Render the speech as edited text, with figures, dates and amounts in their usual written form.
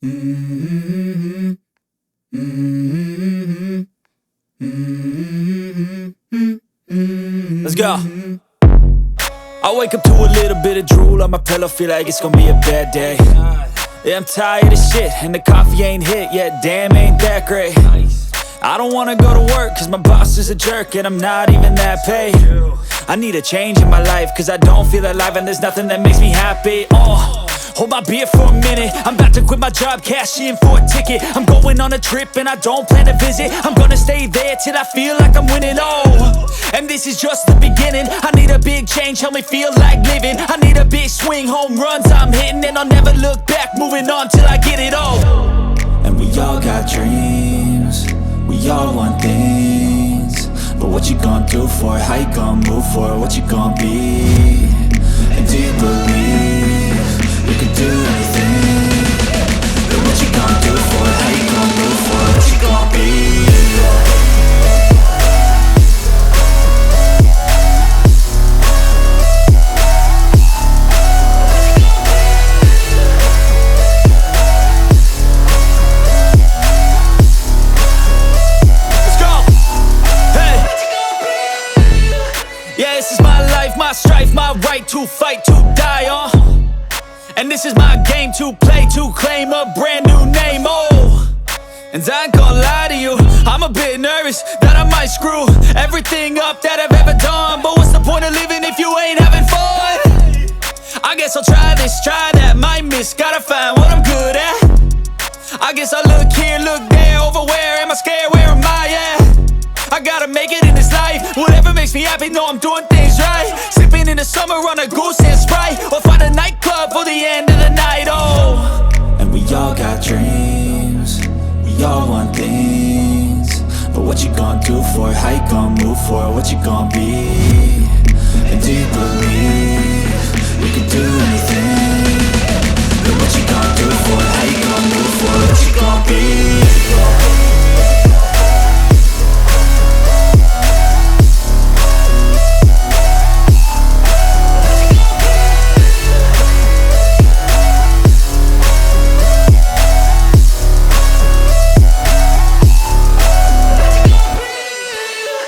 Mm-hmm. Mm-hmm. Mm-hmm. Let's go. I wake up to a little bit of drool on my pillow, feel like it's gonna be a bad day. Yeah, I'm tired of shit, and the coffee ain't hit yet, damn, ain't that great. I don't wanna go to work, cause my boss is a jerk, and I'm not even that paid. I need a change in my life, cause I don't feel alive, and there's nothing that makes me happy. Hold my beer for a minute, I'm about to quit my job, cash in for a ticket. I'm going on a trip and I don't plan to visit. I'm gonna stay there till I feel like I'm winning, and this is just the beginning. I need a big change, help me feel like living. I need a big swing, home runs I'm hitting, and I'll never look back, moving on till I get it all. And we all got dreams, we all want things, but what you gonna do for it? How you gonna move for it? What you gonna be? And do you believe you can do anything? But what you gonna do for it? How you gonna move for it? What you gonna be? My strife, my right to fight, to die on. And this is my game to play, to claim a brand new name, And I ain't gonna lie to you, I'm a bit nervous that I might screw everything up that I've ever done. But what's the point of living if you ain't having fun? I guess I'll try this, try that, might miss, gotta find what I'm good at. I guess I look here, look there, over where am I scared, where am I at? I gotta make it in this life, whatever makes me happy, know I'm doing things right. Sipping in the summer on a goose and Sprite, or find a nightclub for the end of the night, And we all got dreams, we all want things, but what you gonna do for it? How you gonna move for it? What you gonna be?